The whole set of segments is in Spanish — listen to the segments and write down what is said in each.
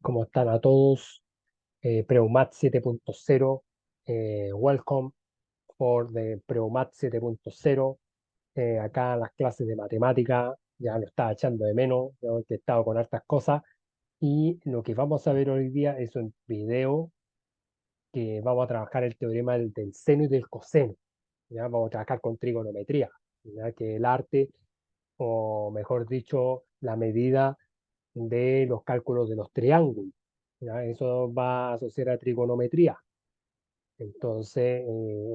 ¿Cómo están a todos? Preumat 7.0, welcome for the Preumat 7.0. Acá las clases de matemática, ya lo estaba echando de menos, yo que he estado con hartas cosas. Y lo que vamos a ver hoy día es un video que vamos a trabajar el teorema del seno y del coseno. ¿Ya? Vamos a trabajar con trigonometría, ¿ya? Que es el arte, o mejor dicho, la medida de los cálculos de los triángulos. ¿Ya? Eso va a asociar a trigonometría. Entonces,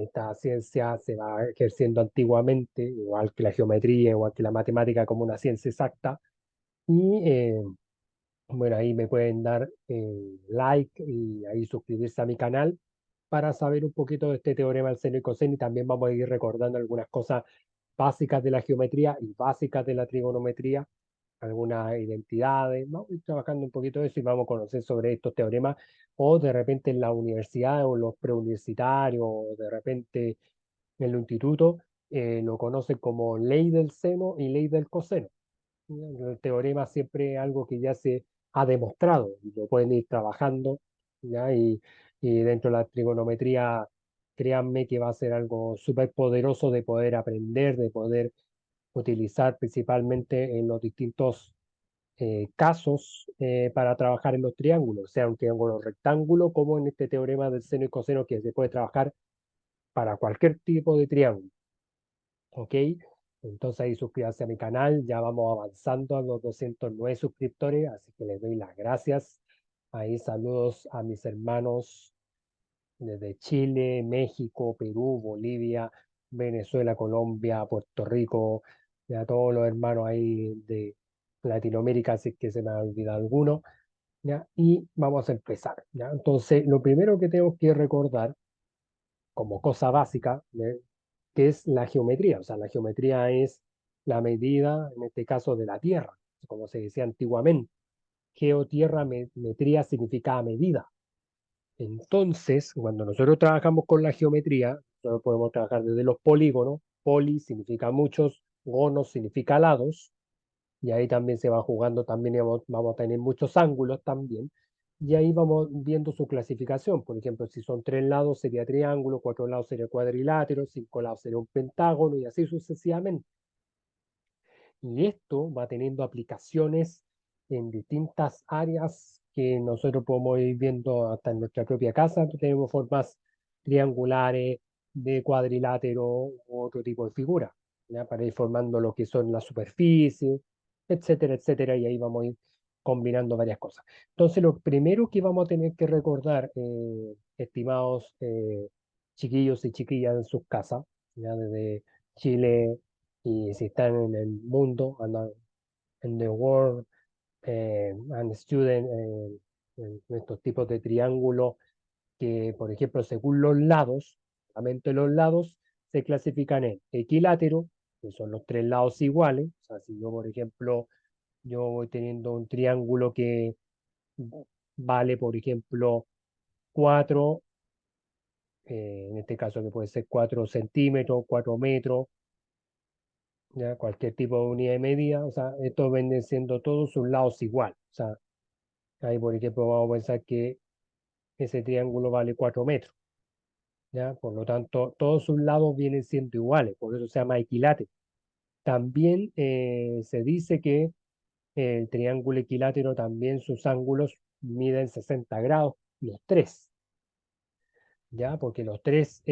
esta ciencia se va ejerciendo antiguamente, igual que la geometría, igual que la matemática, como una ciencia exacta. Y bueno, ahí me pueden dar like y ahí suscribirse a mi canal para saber un poquito de este teorema del seno y coseno. Y también vamos a ir recordando algunas cosas básicas de la geometría y básicas de la trigonometría, algunas identidades. Vamos a ir trabajando un poquito de eso y vamos a conocer sobre estos teoremas, o de repente en la universidad o los preuniversitarios, o de repente en el instituto, lo conocen como ley del seno y ley del coseno. ¿Ya? El teorema siempre es algo que ya se ha demostrado y lo pueden ir trabajando, ¿ya? Y dentro de la trigonometría, créanme que va a ser algo súper poderoso de poder aprender, de poder utilizar principalmente en los distintos casos para trabajar en los triángulos, sea un triángulo rectángulo como en este teorema del seno y coseno, que se puede trabajar para cualquier tipo de triángulo. ¿Ok? Entonces ahí suscríbanse a mi canal, ya vamos avanzando a los 209 suscriptores, así que les doy las gracias. Ahí saludos a mis hermanos desde Chile, México, Perú, Bolivia, Venezuela, Colombia, Puerto Rico, y a todos los hermanos ahí de Latinoamérica, si es que se me ha olvidado alguno, ¿ya? Y vamos a empezar, ¿ya? Entonces, lo primero que tengo que recordar como cosa básica, que es la geometría. O sea, la geometría es la medida, en este caso, de la Tierra, como se decía antiguamente. Geotierra, metría significa medida. Entonces, cuando nosotros trabajamos con la geometría, nosotros podemos trabajar desde los polígonos. Poli significa muchos, gonos significa lados, y ahí también se va jugando, también vamos a tener muchos ángulos también, y ahí vamos viendo su clasificación. Por ejemplo, si son 3 lados sería triángulo, 4 lados sería cuadrilátero, 5 lados sería un pentágono, y así sucesivamente. Y esto va teniendo aplicaciones en distintas áreas que nosotros podemos ir viendo hasta en nuestra propia casa. Tenemos formas triangulares, de cuadrilátero u otro tipo de figura, ¿ya? Para ir formando lo que son las superficies, etcétera, etcétera. Y ahí vamos a ir combinando varias cosas. Entonces, lo primero que vamos a tener que recordar, estimados chiquillos y chiquillas en sus casas, ya desde Chile, y si están en el mundo, en the world, and student, en estos tipos de triángulos que, por ejemplo, según los lados, solamente los lados se clasifican en equilátero, que son los 3 lados iguales. O sea, si yo, por ejemplo, yo voy teniendo un triángulo que vale, por ejemplo, 4, en este caso que puede ser 4 centímetros, 4 metros, ¿ya? Cualquier tipo de unidad de medida, o sea, estos vienen siendo todos sus lados igual. O sea, ahí por ejemplo vamos a pensar que ese triángulo vale 4 metros, ¿ya? Por lo tanto, todos sus lados vienen siendo iguales, por eso se llama equilátero. También se dice que el triángulo equilátero también sus ángulos miden 60 grados, los tres, ¿ya? Porque los tres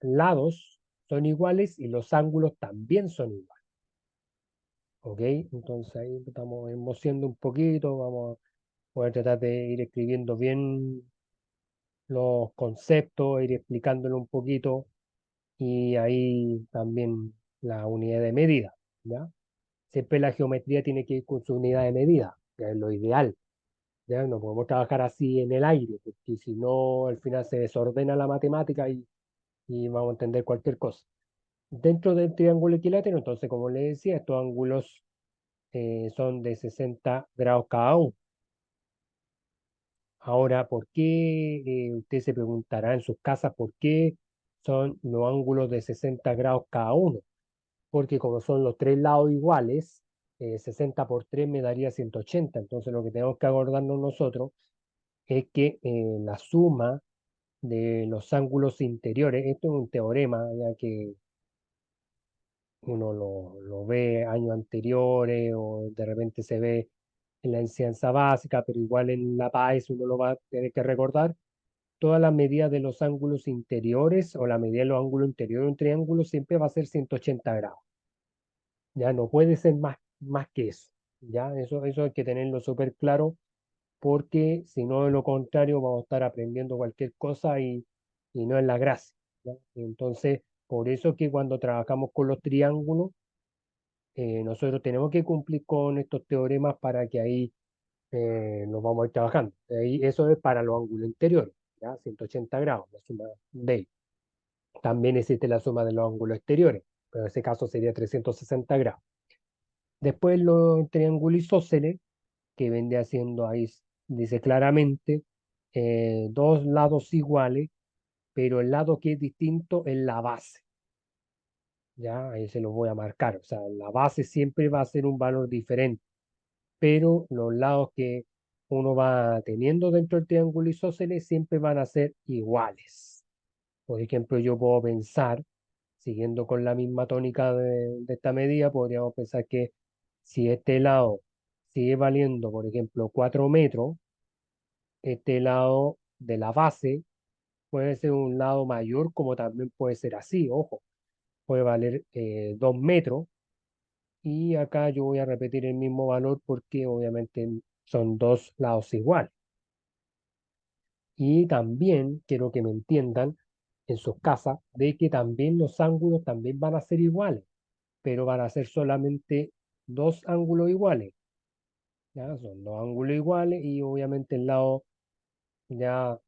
lados son iguales y los ángulos también son iguales. ¿Ok? Entonces ahí estamos emocionando un poquito, vamos a poder tratar de ir escribiendo bien los conceptos, ir explicándolo un poquito, y ahí también la unidad de medida, ¿ya? Siempre la geometría tiene que ir con su unidad de medida, que es lo ideal, ¿ya? No podemos trabajar así en el aire, porque si no, al final se desordena la matemática y vamos a entender cualquier cosa. Dentro del triángulo equilátero, entonces, como les decía, estos ángulos son de 60 grados cada uno. Ahora, ¿por qué? Usted se preguntará en sus casas por qué son los ángulos de 60 grados cada uno. Porque como son los 3 lados iguales, 60 por 3 me daría 180. Entonces lo que tenemos que acordarnos nosotros es que la suma de los ángulos interiores, esto es un teorema, ya que uno lo ve años anteriores o de repente se ve en la enseñanza básica, pero igual en la PAES uno lo va a tener que recordar. Toda la medida de los ángulos interiores o la medida de los ángulos interiores de un triángulo siempre va a ser 180 grados. Ya no puede ser más que eso. Ya eso hay que tenerlo súper claro porque si no, de lo contrario, vamos a estar aprendiendo cualquier cosa y no es la gracia. ¿Ya? Entonces, por eso que cuando trabajamos con los triángulos, nosotros tenemos que cumplir con estos teoremas para que ahí nos vamos a ir trabajando. Ahí, eso es para los ángulos interiores, ¿ya? 180 grados, la suma de ellos. También existe la suma de los ángulos exteriores, pero en ese caso sería 360 grados. Después los triángulos isósceles, que vende haciendo ahí, dice claramente, dos lados iguales, pero el lado que es distinto es la base. Ya, ahí se lo voy a marcar. O sea, la base siempre va a ser un valor diferente, pero los lados que uno va teniendo dentro del triángulo isósceles siempre van a ser iguales. Por ejemplo, yo puedo pensar, siguiendo con la misma tónica de esta medida, podríamos pensar que si este lado sigue valiendo, por ejemplo, 4 metros, este lado de la base puede ser un lado mayor, como también puede ser así, ojo, puede valer 2 metros, y acá yo voy a repetir el mismo valor porque obviamente son dos lados iguales. Y también quiero que me entiendan en sus casas de que también los ángulos también van a ser iguales, pero van a ser solamente dos ángulos iguales. ¿Ya? Son dos ángulos iguales y obviamente el lado ya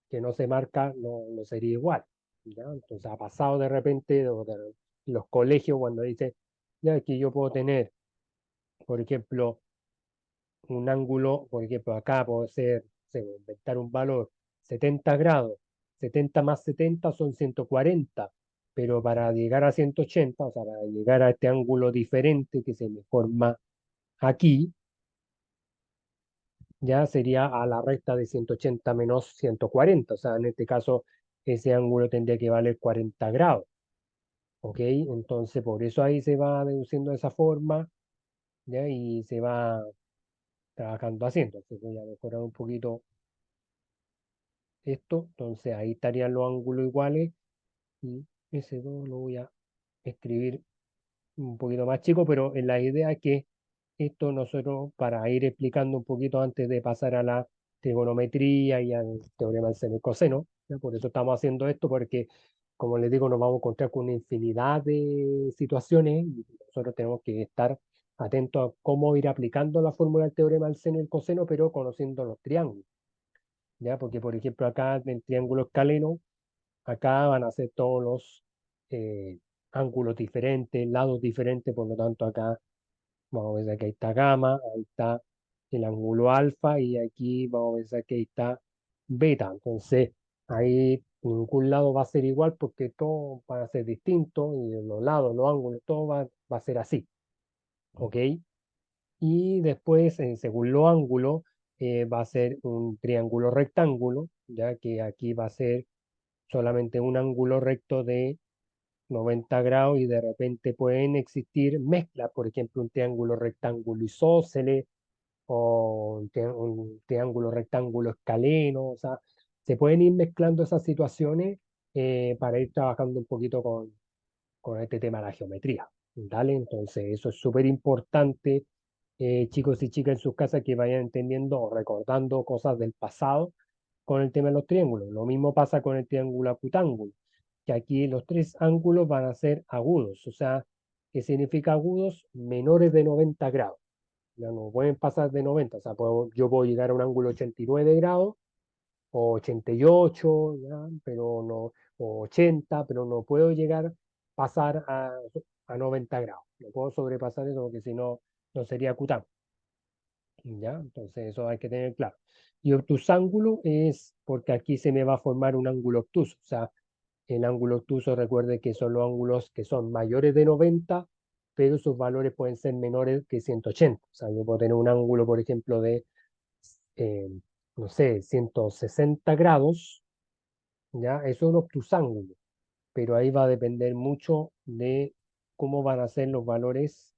que no se marca no sería igual. ¿Ya? Entonces ha pasado de repente de los colegios cuando dice, ya que yo puedo tener, por ejemplo, un ángulo, por ejemplo, acá puedo ser, voy a inventar un valor, 70 grados, 70 más 70 son 140, pero para llegar a 180, o sea, para llegar a este ángulo diferente que se me forma aquí, ya sería a la recta de 180 menos 140, o sea, en este caso ese ángulo tendría que valer 40 grados, ¿ok? Entonces, por eso ahí se va deduciendo de esa forma, ¿ya? Y se va trabajando así. Entonces voy a mejorar un poquito esto, entonces ahí estarían los ángulos iguales y ese 2 lo voy a escribir un poquito más chico, pero en la idea es que esto nosotros, para ir explicando un poquito antes de pasar a la trigonometría y al teorema del seno y coseno, ¿ya? Por eso estamos haciendo esto, porque como les digo, nos vamos a encontrar con una infinidad de situaciones y nosotros tenemos que estar atentos a cómo ir aplicando la fórmula del teorema del seno y el coseno, pero conociendo los triángulos, ¿ya? Porque, por ejemplo, acá en el triángulo escaleno, acá van a ser todos los ángulos diferentes, lados diferentes, por lo tanto acá vamos a ver que ahí está gamma, ahí está el ángulo alfa y aquí vamos a ver que ahí está beta. Entonces ahí ningún lado va a ser igual porque todos van a ser distintos y los lados, los ángulos, todo va a ser así. ¿Ok? Y después, según los ángulos, va a ser un triángulo rectángulo, ya que aquí va a ser solamente un ángulo recto de 90 grados y de repente pueden existir mezclas, por ejemplo, un triángulo rectángulo isósceles o un triángulo rectángulo escaleno, o sea, se pueden ir mezclando esas situaciones para ir trabajando un poquito con este tema de la geometría. ¿Vale? Entonces, eso es súper importante, chicos y chicas en sus casas que vayan entendiendo o recordando cosas del pasado con el tema de los triángulos. Lo mismo pasa con el triángulo acutángulo, que aquí los tres ángulos van a ser agudos, o sea, ¿qué significa agudos? Menores de 90 grados. Ya no pueden pasar de 90, o sea, yo puedo llegar a un ángulo 89 grados o 88, ¿ya? Pero no, o 80, pero no puedo llegar, pasar a 90 grados. No puedo sobrepasar eso porque si no, no sería acutángulo. ¿Ya? Entonces eso hay que tener claro. Y obtusángulo es porque aquí se me va a formar un ángulo obtuso. O sea, el ángulo obtuso, recuerde que son los ángulos que son mayores de 90 pero sus valores pueden ser menores que 180. O sea, yo puedo tener un ángulo, por ejemplo, de, eh, no sé, 160 grados, ¿ya? Eso es un obtusángulo, pero ahí va a depender mucho de cómo van a ser los valores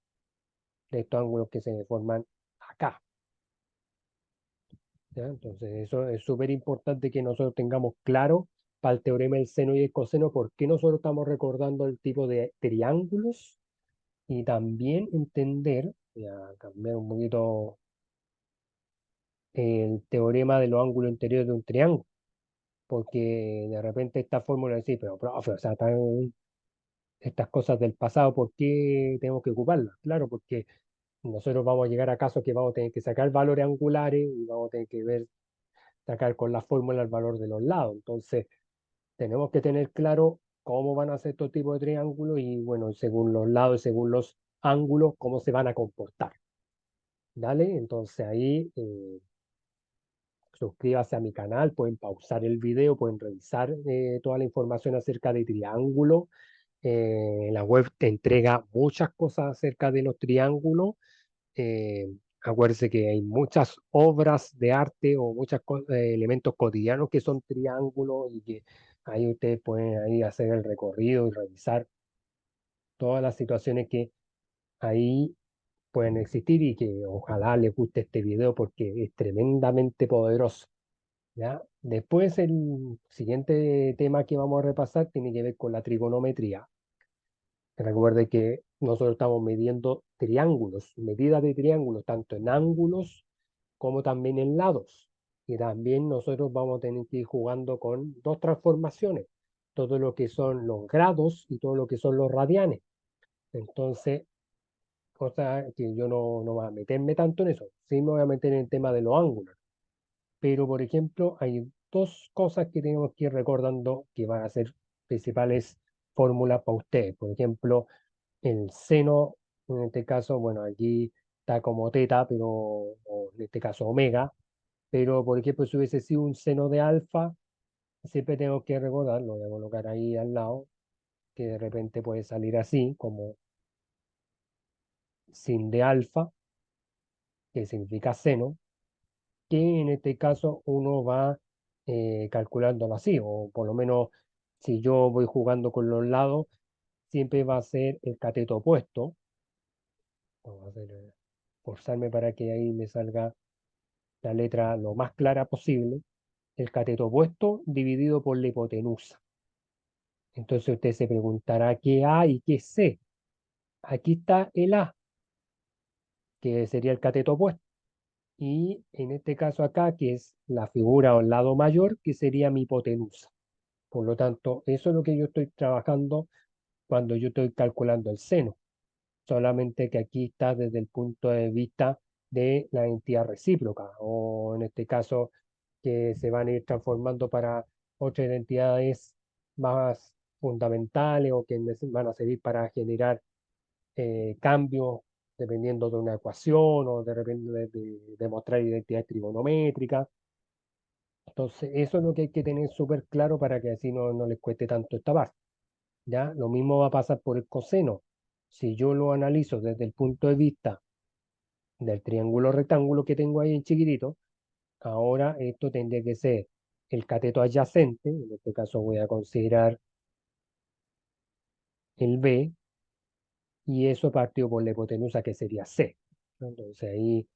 de estos ángulos que se forman acá, ¿ya? Entonces, eso es súper importante que nosotros tengamos claro para el teorema del seno y el coseno, por qué nosotros estamos recordando el tipo de triángulos y también entender, voy a cambiar un poquito el teorema de los ángulos interiores de un triángulo, porque de repente esta fórmula dice, pero profe, o sea, estas cosas del pasado, ¿por qué tenemos que ocuparlas? Claro, porque nosotros vamos a llegar a casos que vamos a tener que sacar valores angulares y vamos a tener que ver, sacar con la fórmula el valor de los lados. Entonces, tenemos que tener claro cómo van a ser estos tipos de triángulos y, bueno, según los lados y según los ángulos, cómo se van a comportar. ¿Dale? Entonces ahí suscríbase a mi canal, pueden pausar el video, pueden revisar toda la información acerca de triángulos. La web te entrega muchas cosas acerca de los triángulos. Eh, Acuérdese que hay muchas obras de arte o muchos elementos cotidianos que son triángulos y que ahí ustedes pueden ahí hacer el recorrido y revisar todas las situaciones que ahí pueden existir y que ojalá les guste este video porque es tremendamente poderoso. ¿Ya? Después el siguiente tema que vamos a repasar tiene que ver con la trigonometría. Recuerde que nosotros estamos midiendo triángulos, medidas de triángulos, tanto en ángulos como también en lados. Y también nosotros vamos a tener que ir jugando con dos transformaciones, todo lo que son los grados y todo lo que son los radianes. Entonces, cosa que yo no voy a meterme tanto en eso, sí me voy a meter en el tema de los ángulos. Pero, por ejemplo, hay dos cosas que tenemos que ir recordando que van a ser principales fórmulas para ustedes. Por ejemplo, el seno, en este caso, bueno, aquí está como teta, pero o en este caso omega, pero por ejemplo, si hubiese sido un seno de alfa, siempre tengo que recordar, lo voy a colocar ahí al lado, que de repente puede salir así, como sin de alfa, que significa seno, que en este caso uno va calculándolo así, o por lo menos si yo voy jugando con los lados, siempre va a ser el cateto opuesto. Vamos a hacer, forzarme para que ahí me salga la letra lo más clara posible. El cateto opuesto dividido por la hipotenusa. Entonces usted se preguntará qué A y qué C. Aquí está el A, que sería el cateto opuesto. Y en este caso acá, que es la figura o el lado mayor, que sería mi hipotenusa. Por lo tanto, eso es lo que yo estoy trabajando cuando yo estoy calculando el seno. Solamente que aquí está desde el punto de vista de la entidad recíproca, o en este caso que se van a ir transformando para otras identidades más fundamentales o que van a servir para generar cambios dependiendo de una ecuación o de repente de demostrar identidad trigonométrica. Entonces, eso es lo que hay que tener súper claro para que así no les cueste tanto esta parte. ¿Ya? Lo mismo va a pasar por el coseno. Si yo lo analizo desde el punto de vista del triángulo rectángulo que tengo ahí en chiquitito, ahora esto tendría que ser el cateto adyacente, en este caso voy a considerar el B, y eso partió por la hipotenusa que sería C. Entonces ahí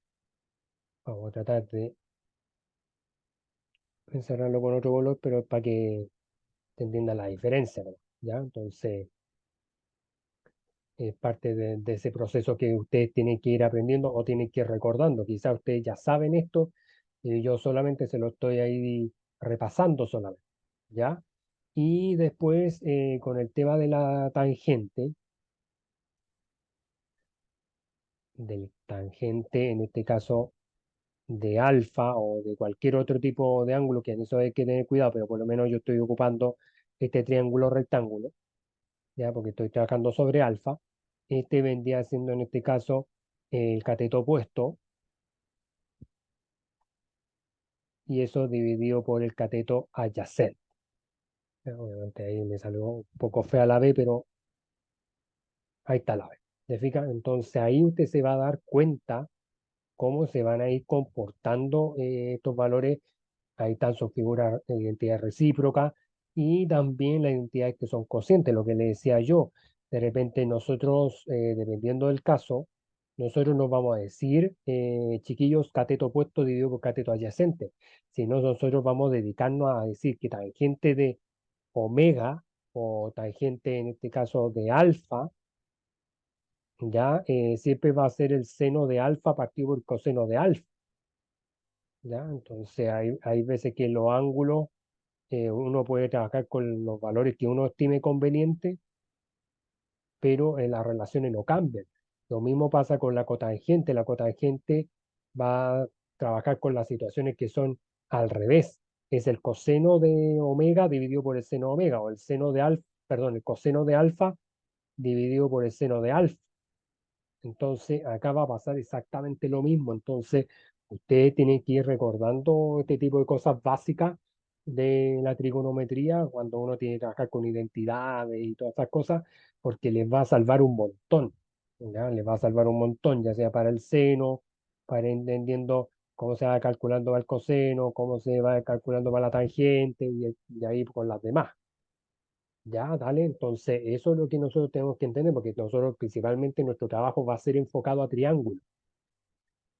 vamos a tratar de encerrarlo con otro color, pero es para que te entiendan la diferencia, ¿no? ¿Ya? Entonces es parte de ese proceso que ustedes tienen que ir aprendiendo o tienen que ir recordando. Quizás ustedes ya saben esto y yo solamente se lo estoy ahí repasando solamente, ¿ya? Y después con el tema de la tangente, del tangente, en este caso de alfa o de cualquier otro tipo de ángulo, que en eso hay que tener cuidado, pero por lo menos yo estoy ocupando este triángulo rectángulo, ¿ya? Porque estoy trabajando sobre alfa. Este vendría siendo en este caso el cateto opuesto y eso dividido por el cateto adyacente. Obviamente ahí me salió un poco fea la B, pero ahí está la B. ¿Te fijas? Entonces ahí usted se va a dar cuenta cómo se van a ir comportando estos valores. Ahí están sus figuras de identidad recíproca y también las identidades que son cocientes, lo que le decía yo. De repente nosotros, dependiendo del caso, nosotros nos vamos a decir, chiquillos, cateto opuesto dividido por cateto adyacente. Si no, nosotros vamos a dedicarnos a decir que tangente de omega o tangente, en este caso, de alfa, ya siempre va a ser el seno de alfa partido por el coseno de alfa. ¿Ya? Entonces hay veces que los ángulos uno puede trabajar con los valores que uno estime conveniente, pero las relaciones no cambian. Lo mismo pasa con la cotangente. La cotangente va a trabajar con las situaciones que son al revés. Es el coseno de omega dividido por el seno de omega, o el seno de alfa, perdón, el coseno de alfa dividido por el seno de alfa. Entonces, acá va a pasar exactamente lo mismo. Entonces, usted tiene que ir recordando este tipo de cosas básicas de la trigonometría cuando uno tiene que trabajar con identidades y todas esas cosas, porque les va a salvar un montón, ¿ya? Les va a salvar un montón, ya sea para el seno, para ir entendiendo cómo se va calculando para el coseno, cómo se va calculando para la tangente y ahí con las demás. Ya, dale, entonces eso es lo que nosotros tenemos que entender, porque nosotros principalmente nuestro trabajo va a ser enfocado a triángulos,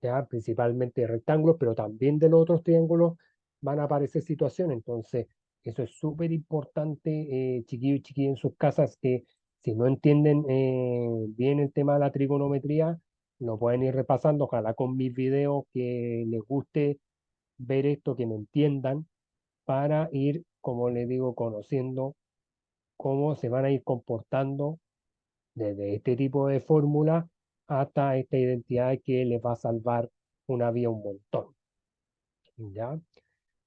ya, principalmente rectángulos, pero también de los otros triángulos van a aparecer situaciones, entonces eso es súper importante, chiquillos y chiquillas en sus casas, que si no entienden bien el tema de la trigonometría, lo pueden ir repasando, ojalá con mis videos que les guste ver esto, que me entiendan, para ir, como les digo, conociendo cómo se van a ir comportando desde este tipo de fórmula hasta esta identidad que les va a salvar una vía un montón. ¿Ya?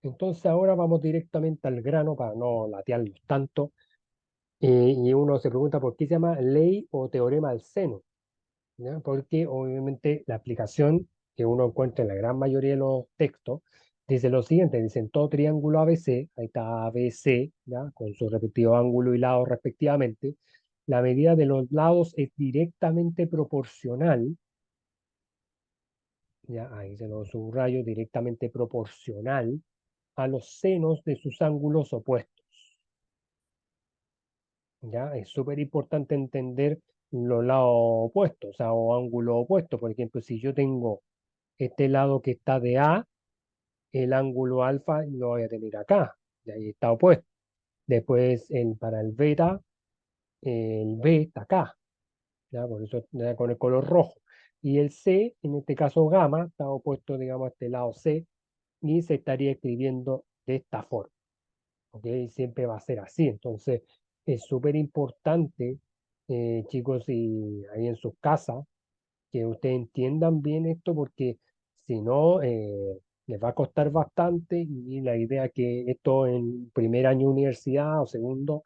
Entonces ahora vamos directamente al grano para no latearlos tanto. Y uno se pregunta por qué se llama ley o teorema del seno. ¿Ya? Porque obviamente la aplicación que uno encuentra en la gran mayoría de los textos dice lo siguiente, dicen todo triángulo ABC, ahí está ABC, ¿ya? Con su respectivo ángulo y lado respectivamente, la medida de los lados es directamente proporcional, ya ahí se lo subrayo, directamente proporcional a los senos de sus ángulos opuestos. ¿Ya? Es súper importante entender los lados opuestos, o sea, o ángulos opuestos. Por ejemplo, si yo tengo este lado que está de A, el ángulo alfa lo voy a tener acá, y ahí está opuesto. Después, para el beta, el B está acá, ¿ya? Por eso ya con el color rojo. Y el C, en este caso gamma, está opuesto, digamos, a este lado C, y se estaría escribiendo de esta forma. ¿Ok? Siempre va a ser así. Entonces, es súper importante, chicos, y ahí en sus casas, que ustedes entiendan bien esto, porque si no, les va a costar bastante. Y la idea que esto en primer año de universidad o segundo,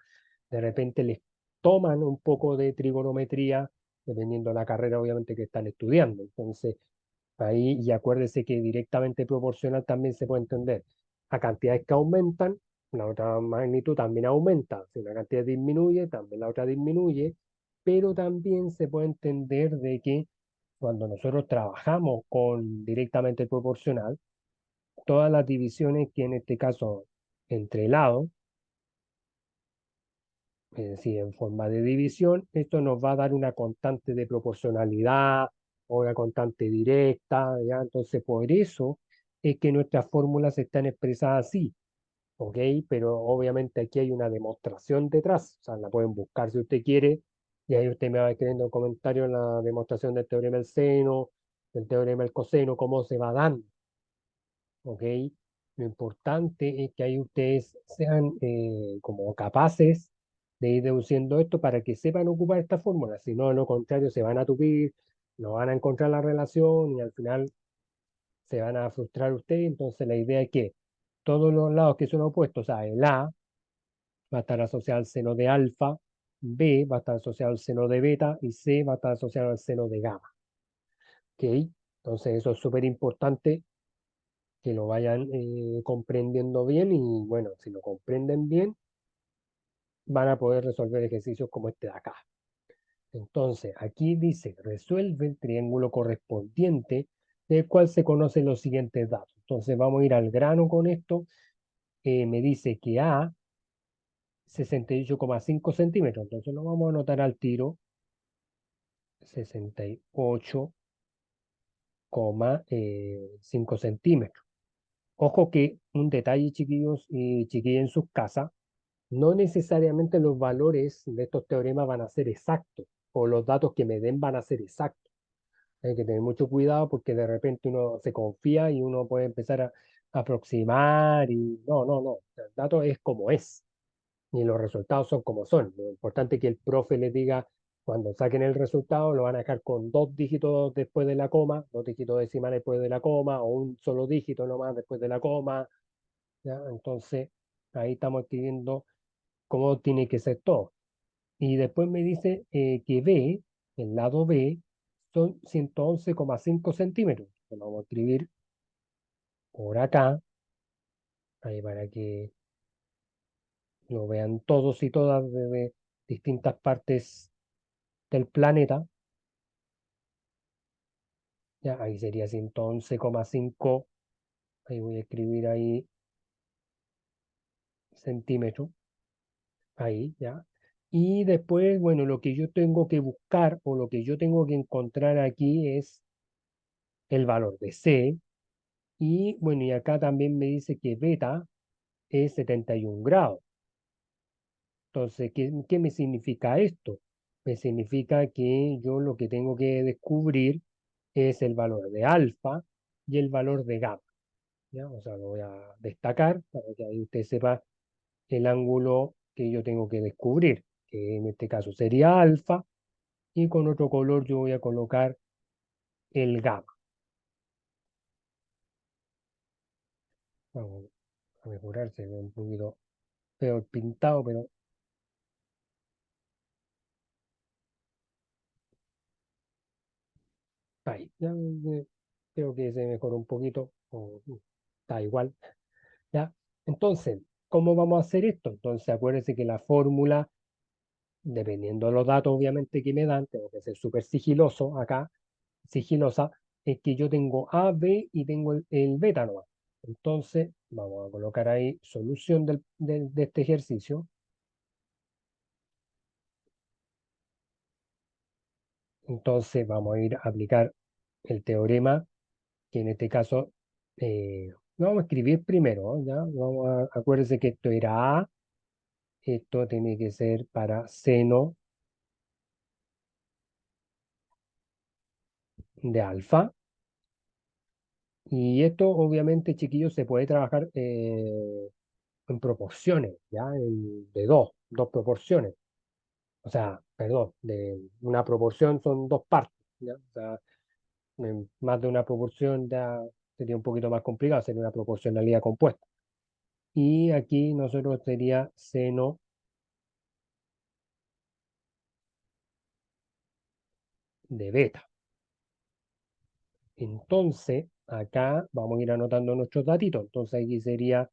de repente les toman un poco de trigonometría, dependiendo de la carrera, obviamente, que están estudiando. Entonces, ahí, y acuérdese que directamente proporcional también se puede entender a cantidades que aumentan, la otra magnitud también aumenta. Si una cantidad disminuye, también la otra disminuye, pero también se puede entender de que cuando nosotros trabajamos con directamente proporcional, todas las divisiones que en este caso entre lados, es decir, en forma de división, esto nos va a dar una constante de proporcionalidad o una constante directa, ¿ya? Entonces, por eso es que nuestras fórmulas están expresadas así, ¿ok? Pero obviamente aquí hay una demostración detrás, o sea, la pueden buscar si usted quiere, y ahí usted me va escribiendo en comentarios la demostración del teorema del seno, del teorema del coseno, cómo se va dando, ¿ok? Lo importante es que ahí ustedes sean como capaces de ir deduciendo esto para que sepan ocupar esta fórmula, si no, de lo contrario, se van a tupir, no van a encontrar la relación y al final se van a frustrar ustedes. Entonces, la idea es que todos los lados que son opuestos, o sea, el A va a estar asociado al seno de alfa, B va a estar asociado al seno de beta y C va a estar asociado al seno de gamma, ¿ok? Entonces, eso es súper importante que lo vayan comprendiendo bien y bueno, si lo comprenden bien, van a poder resolver ejercicios como este de acá. Entonces, aquí dice, resuelve el triángulo correspondiente del cual se conocen los siguientes datos. Entonces, vamos a ir al grano con esto. Me dice que A, 68,5 centímetros. Entonces, lo vamos a anotar al tiro, 68,5 centímetros. Ojo que un detalle, chiquillos y chiquillas en sus casas, no necesariamente los valores de estos teoremas van a ser exactos o los datos que me den van a ser exactos. Hay que tener mucho cuidado porque de repente uno se confía y uno puede empezar a aproximar y no, no, no. El dato es como es y los resultados son como son. Lo importante es que el profe les diga, cuando saquen el resultado, lo van a dejar con 2 dígitos después de la coma, 2 dígitos decimales después de la coma, o un solo dígito nomás después de la coma. ¿Ya? Entonces, ahí estamos escribiendo cómo tiene que ser todo. Y después me dice que B, el lado B, son 111,5 centímetros. Lo vamos a escribir por acá, ahí para que lo vean todos y todas desde distintas partes del planeta. Ya, ahí sería 111,5. Ahí voy a escribir ahí centímetros. Ahí, ya. Y después, bueno, lo que yo tengo que buscar o lo que yo tengo que encontrar aquí es el valor de C. Y bueno, y acá también me dice que beta es 71 grados. Entonces, ¿qué me significa esto? Me significa que yo lo que tengo que descubrir es el valor de alfa y el valor de gamma. ¿Ya? O sea, lo voy a destacar para que ahí usted sepa el ángulo que yo tengo que descubrir, que en este caso sería alfa, y con otro color yo voy a colocar el gamma. Vamos a mejorar, se ve un poquito peor pintado, pero ahí. Ya, creo que se mejoró un poquito, o está igual. ¿Ya? Entonces, ¿cómo vamos a hacer esto? Entonces, acuérdense que la fórmula, dependiendo de los datos, obviamente, que me dan, tengo que ser súper sigiloso acá, sigilosa, es que yo tengo A, B y tengo el beta nomás. Entonces, vamos a colocar ahí solución de este ejercicio. Entonces, vamos a ir a aplicar el teorema, que en este caso, lo vamos a escribir primero, ¿ya? Acuérdense que esto era A, esto tiene que ser para seno de alfa. Y esto, obviamente, chiquillos, se puede trabajar en proporciones, ¿ya? De dos proporciones. O sea, perdón, de una proporción son dos partes, ¿ya? O sea, en más de una proporción ya sería un poquito más complicado, sería una proporcionalidad compuesta. Y aquí nosotros sería seno de beta. Entonces, acá vamos a ir anotando nuestros datitos. Entonces, aquí sería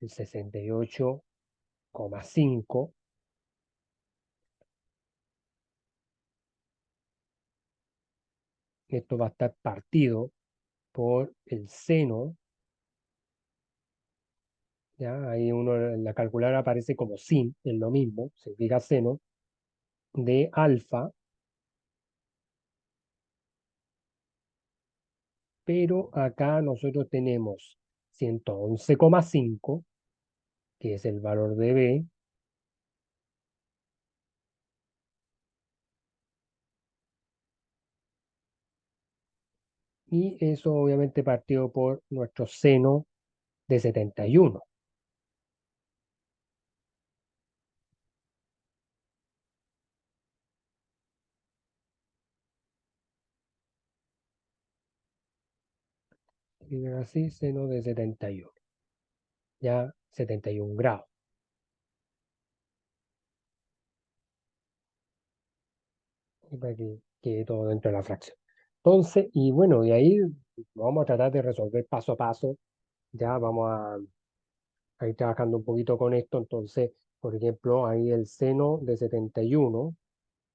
el 68,5. Esto va a estar partido por el seno. ¿Ya? Ahí uno en la calculadora aparece como sin, es lo mismo, significa seno, de alfa, pero acá nosotros tenemos 111,5, que es el valor de B, y eso obviamente partido por nuestro seno de 71. Y así, seno de 71, ya 71 grados, y para que quede todo dentro de la fracción. Entonces, y bueno, de ahí vamos a tratar de resolver paso a paso, ya vamos a ir trabajando un poquito con esto. Entonces, por ejemplo, ahí el seno de 71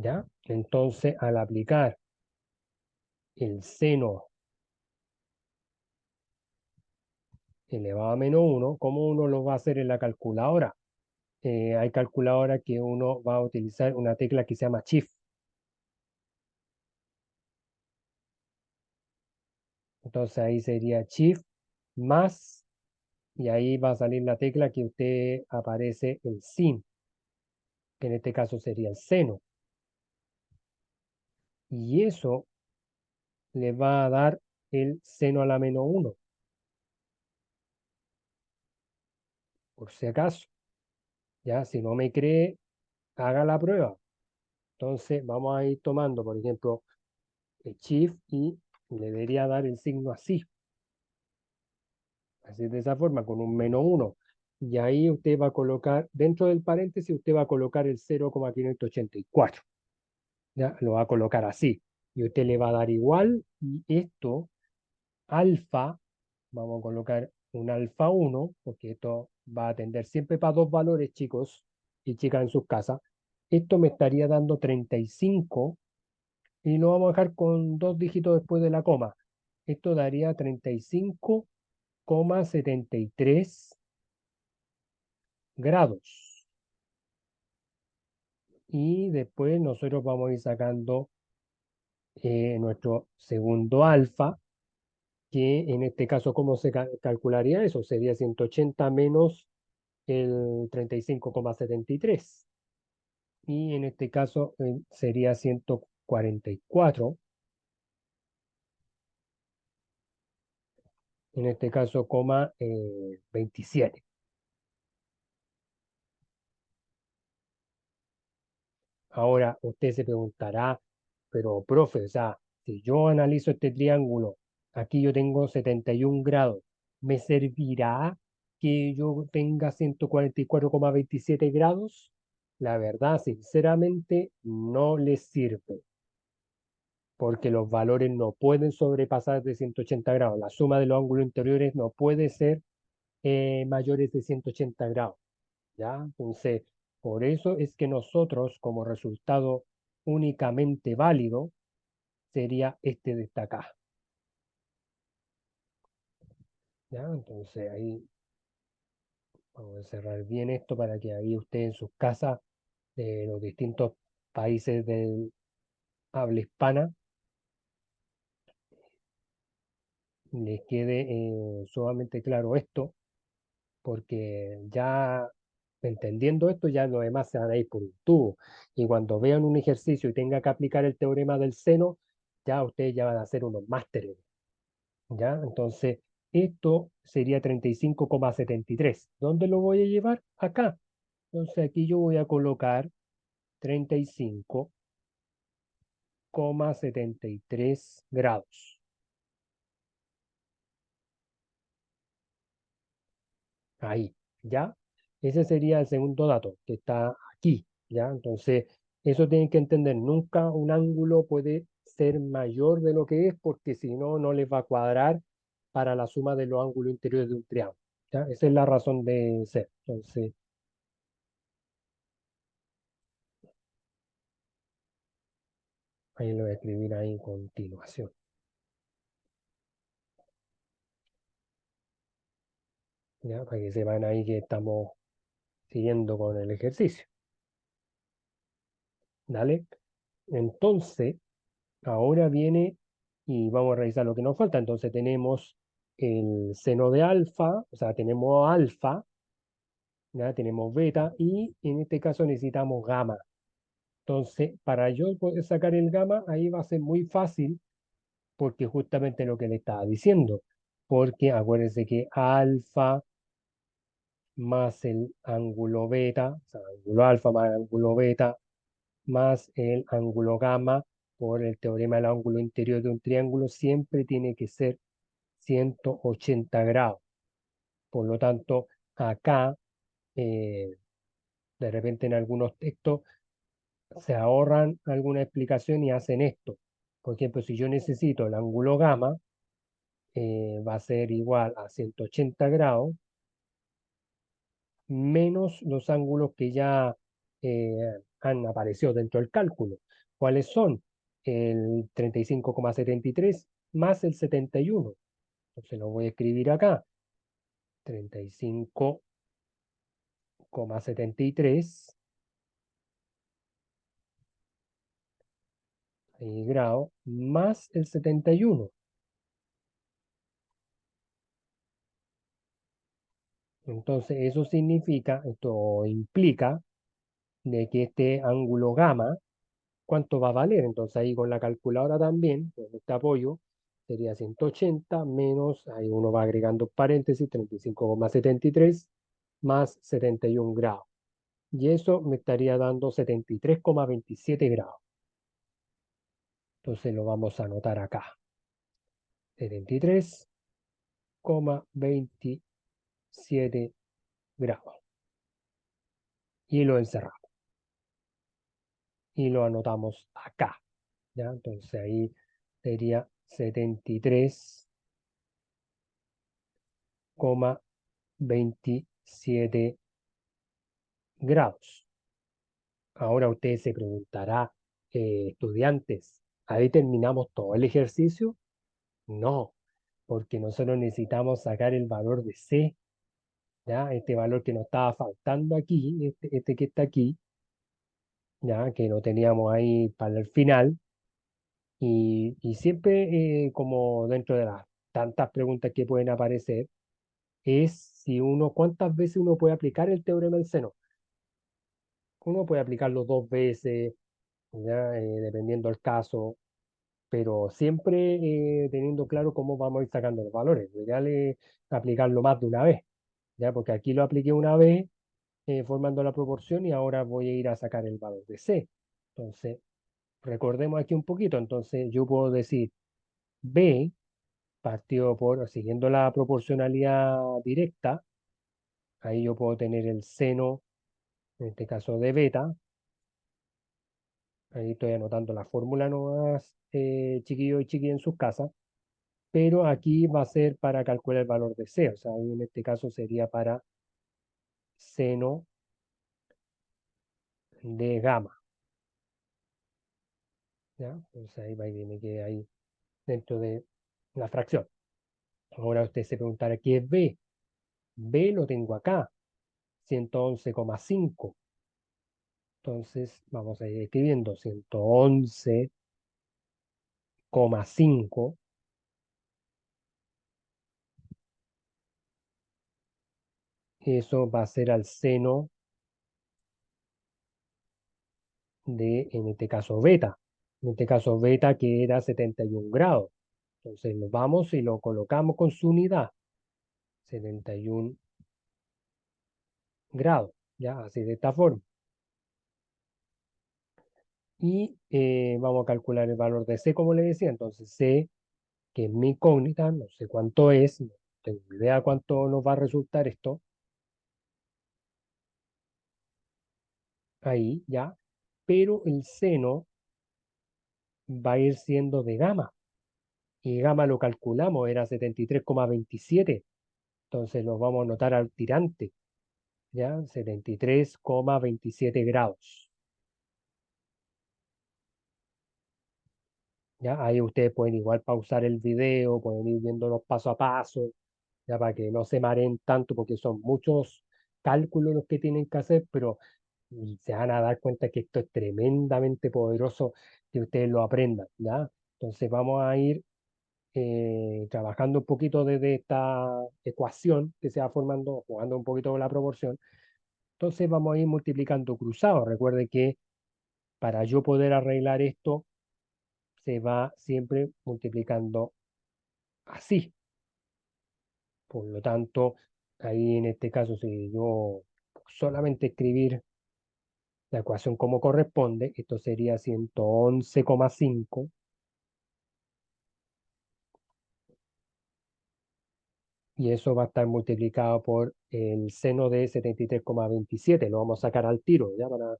¿ya? Entonces, al aplicar el seno elevado a -1, ¿cómo uno lo va a hacer en la calculadora? Hay calculadora que uno va a utilizar una tecla que se llama Shift. Entonces ahí sería Shift más, y ahí va a salir la tecla que usted aparece el sin, que en este caso sería el seno. Y eso le va a dar el seno a la -1, por si acaso. Ya, si no me cree, haga la prueba. Entonces vamos a ir tomando, por ejemplo, el Shift y le debería dar el signo así. Así de esa forma, con un -1. Y ahí usted va a colocar, dentro del paréntesis, usted va a colocar el 0,584. Ya, lo va a colocar así. Y usted le va a dar igual. Y esto, alfa, vamos a colocar un alfa 1, porque esto va a tender siempre para dos valores, chicos y chicas en sus casas. Esto me estaría dando 35 y lo vamos a dejar con dos dígitos después de la coma. Esto daría 35,73 grados. Y después nosotros vamos a ir sacando nuestro segundo alfa, que en este caso, ¿cómo se calcularía eso? Sería 180 menos el 35,73. Y en este caso sería 144. En este caso, 27. Ahora usted se preguntará, pero profe, o sea, si yo analizo este triángulo, aquí yo tengo 71 grados, ¿me servirá que yo tenga 144,27 grados? La verdad, sinceramente, no les sirve, porque los valores no pueden sobrepasar de 180 grados. La suma de los ángulos interiores no puede ser mayores de 180 grados. ¿Ya? Entonces, por eso es que nosotros, como resultado únicamente válido, sería este de esta acá. ¿Ya? Entonces, ahí vamos a cerrar bien esto para que ahí usted en sus casas de los distintos países del habla hispana les quede sumamente claro esto, porque ya entendiendo esto, ya los demás se van a ir por un tubo. Y cuando vean un ejercicio y tenga que aplicar el teorema del seno, ya ustedes ya van a hacer unos másteres. ¿Ya? Entonces, esto sería 35,73. ¿Dónde lo voy a llevar? Acá. Entonces, aquí yo voy a colocar 35,73 grados. Ahí, ¿ya? Ese sería el segundo dato que está aquí, ¿ya? Entonces, eso tienen que entender. Nunca un ángulo puede ser mayor de lo que es porque si no, no les va a cuadrar para la suma de los ángulos interiores de un triángulo, ¿ya? Esa es la razón de ser. Entonces, ahí lo voy a escribir ahí en continuación, ¿ya? Para que sepan ahí que estamos siguiendo con el ejercicio, ¿dale? Entonces, ahora viene y vamos a revisar lo que nos falta. Entonces tenemos el seno de alfa, o sea, tenemos alfa, ¿ya? Tenemos beta y en este caso necesitamos gamma. Entonces, para yo poder sacar el gamma, ahí va a ser muy fácil porque justamente lo que le estaba diciendo. Porque acuérdense que alfa más el ángulo beta, o sea, ángulo alfa más el ángulo beta, más el ángulo gamma, por el teorema del ángulo interior de un triángulo, siempre tiene que ser 180 grados. Por lo tanto, acá, eh, de repente en algunos textos, se ahorran alguna explicación y hacen esto. Por ejemplo, si yo necesito el ángulo gamma, va a ser igual a 180 grados menos los ángulos que ya han aparecido dentro del cálculo. ¿Cuáles son? El 35,73 más el 71. Entonces lo voy a escribir acá. 35,73 grados más el 71. Entonces eso significa, esto implica de que este ángulo gamma, ¿cuánto va a valer? Entonces ahí con la calculadora también, con este apoyo, sería 180 menos, ahí uno va agregando paréntesis, 35,73 más 71 grados. Y eso me estaría dando 73,27 grados. Entonces lo vamos a anotar acá. 73,27 grados. Y lo encerramos. Y lo anotamos acá. ¿Ya? Entonces ahí sería 73,27 grados. Ahora usted se preguntará, estudiantes, ¿ahí terminamos todo el ejercicio? No, porque nosotros necesitamos sacar el valor de C, ¿ya? Este valor que nos estaba faltando aquí, este que está aquí, ¿ya? Que lo teníamos ahí para el final. Y siempre, como dentro de las tantas preguntas que pueden aparecer, es si uno, cuántas veces uno puede aplicar el teorema del seno. Uno puede aplicarlo dos veces, ¿ya? Dependiendo del caso, pero siempre teniendo claro cómo vamos a ir sacando los valores. Lo ideal es aplicarlo más de una vez, ¿ya? Porque aquí lo apliqué una vez formando la proporción y ahora voy a ir a sacar el valor de C. Entonces, recordemos aquí un poquito. Entonces, yo puedo decir B partido por, siguiendo la proporcionalidad directa, ahí yo puedo tener el seno, en este caso de beta. Ahí estoy anotando la fórmula nomás, chiquillos y chiquillas en sus casas. Pero aquí va a ser para calcular el valor de C, o sea, ahí en este caso sería para seno de gamma, ¿ya? Entonces ahí va y viene que ahí dentro de la fracción. Ahora usted se preguntará, ¿qué es B? B lo tengo acá, 111,5. Entonces vamos a ir escribiendo 111,5. Eso va a ser al seno de, en este caso, beta. En este caso, beta que era 71 grados. Entonces nos vamos y lo colocamos con su unidad. 71 grados, ya, así de esta forma. Y vamos a calcular el valor de C, como le decía. Entonces, C, que es mi incógnita, no sé cuánto es, no tengo idea cuánto nos va a resultar esto. Ahí, ya. Pero el seno va a ir siendo de gamma. Y gamma lo calculamos, era 73,27. Entonces lo vamos a anotar al tirante, ¿ya? 73,27 grados. ¿Ya? Ahí ustedes pueden igual pausar el video, pueden ir viéndolos paso a paso, ya para que no se mareen tanto, porque son muchos cálculos los que tienen que hacer, pero se van a dar cuenta que esto es tremendamente poderoso que ustedes lo aprendan, ¿ya? Entonces vamos a ir trabajando un poquito desde esta ecuación que se va formando, jugando un poquito con la proporción. Entonces vamos a ir multiplicando cruzados. Recuerde que para yo poder arreglar esto, se va siempre multiplicando así. Por lo tanto, ahí en este caso, si yo solamente escribir la ecuación como corresponde, esto sería 111,5 y eso va a estar multiplicado por el seno de 73,27. Lo vamos a sacar al tiro, ya para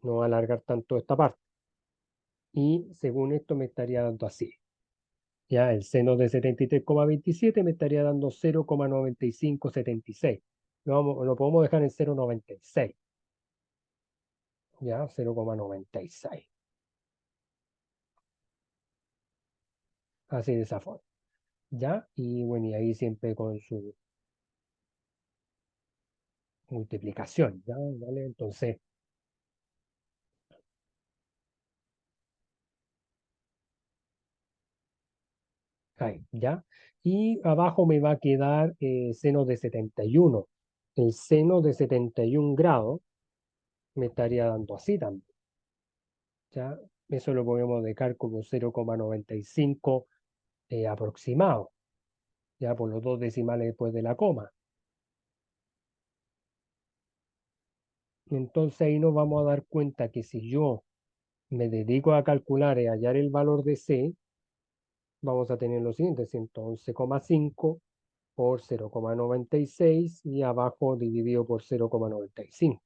no alargar tanto esta parte. Y según esto me estaría dando así. Ya el seno de 73,27 me estaría dando 0,9576. Lo podemos dejar en 0,96. ya 0,96. Así de esa forma. ¿Ya? Y bueno, y ahí siempre con su multiplicación, ¿ya? ¿Vale? Entonces, ahí, ¿ya? Y abajo me va a quedar seno de 71. El seno de 71 grados me estaría dando así también, ¿ya? Eso lo podemos dejar como 0,95 aproximado, ya por los dos decimales después de la coma. Entonces ahí nos vamos a dar cuenta que si yo me dedico a calcular y hallar el valor de C, vamos a tener lo siguiente: 111,5 por 0,96 y abajo dividido por 0,95.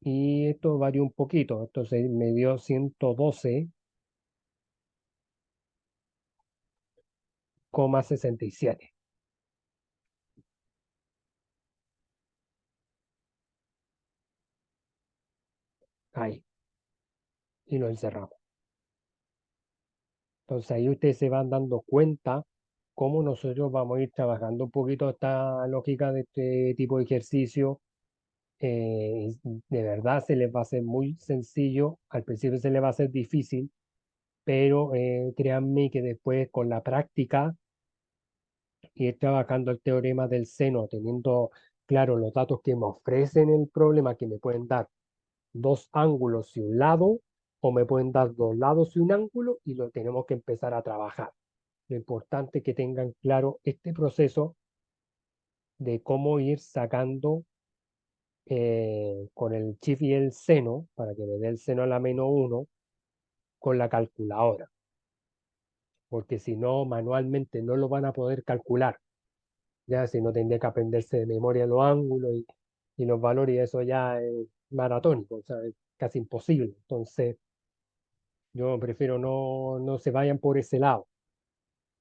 Y esto varía un poquito, entonces me dio 112,67. Ahí, y lo encerramos. Entonces ahí ustedes se van dando cuenta cómo nosotros vamos a ir trabajando un poquito esta lógica de este tipo de ejercicio. De verdad se les va a hacer muy sencillo, al principio se les va a hacer difícil, pero créanme que después con la práctica y ir trabajando el teorema del seno, teniendo claro los datos que me ofrecen el problema, que me pueden dar dos ángulos y un lado, o me pueden dar dos lados y un ángulo, y lo tenemos que empezar a trabajar. Lo importante es que tengan claro este proceso de cómo ir sacando con el shift y el seno, para que me dé el seno a la -1, con la calculadora, porque si no, manualmente no lo van a poder calcular. Ya si no tendría que aprenderse de memoria los ángulos y los valores, y eso ya es maratónico, o sea, es casi imposible. Entonces, yo prefiero no se vayan por ese lado,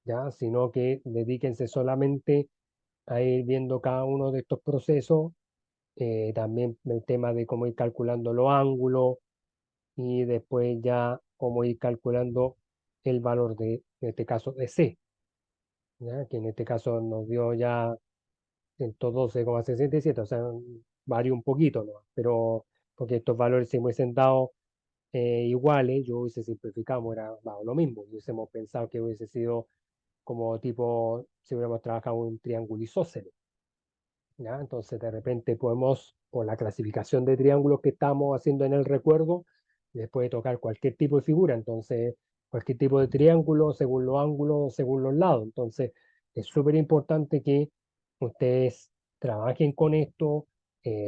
ya, sino que dedíquense solamente a ir viendo cada uno de estos procesos, también el tema de cómo ir calculando los ángulos y después ya cómo ir calculando el valor de, en este caso, de C, ya, que en este caso nos dio ya 112,67, o sea, varía un poquito, ¿no? Pero porque estos valores se hubiesen dado iguales, yo hubiese simplificado, era dado lo mismo, hubiésemos pensado que hubiese sido como tipo, si hubiéramos trabajado un triángulo isósceles, ¿ya? Entonces, de repente podemos, por la clasificación de triángulos que estamos haciendo en el recuerdo, les puede tocar cualquier tipo de figura, entonces, cualquier tipo de triángulo, según los ángulos, según los lados. Entonces, es súper importante que ustedes trabajen con esto,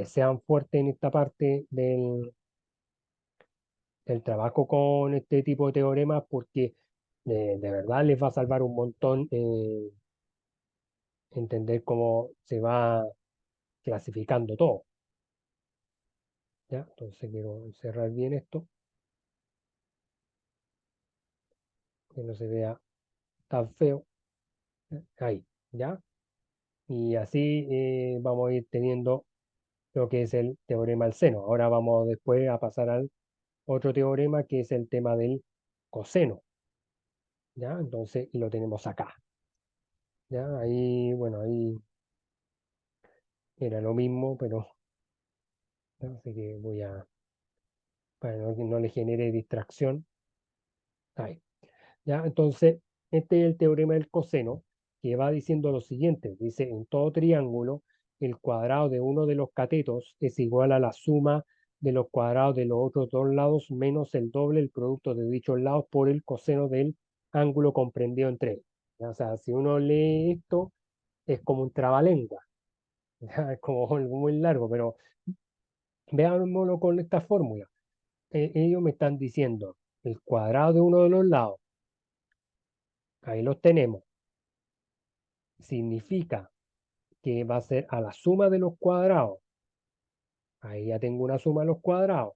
sean fuertes en esta parte del trabajo con este tipo de teoremas, porque de verdad les va a salvar un montón entender cómo se va clasificando todo. ¿Ya? Entonces quiero cerrar bien esto, que no se vea tan feo. Ahí, ¿ya? Y así vamos a ir teniendo lo que es el teorema del seno. Ahora vamos después a pasar al otro teorema, que es el tema del coseno, ¿ya? Entonces, y lo tenemos acá, ¿ya? Ahí, bueno, ahí era lo mismo, pero ¿no? Así que voy a, para que no le genere distracción, ahí. ¿Ya? Entonces, este es el teorema del coseno, que va diciendo lo siguiente. Dice, en todo triángulo, el cuadrado de uno de los catetos es igual a la suma de los cuadrados de los otros dos lados menos el doble el producto de dichos lados por el coseno del ángulo comprendido entre ellos. ¿Ya? O sea, si uno lee esto, es como un trabalengua, ¿ya? Es como algo muy largo, pero veámoslo con esta fórmula. Ellos me están diciendo el cuadrado de uno de los lados, ahí los tenemos, significa que va a ser a la suma de los cuadrados, ahí ya tengo una suma de los cuadrados,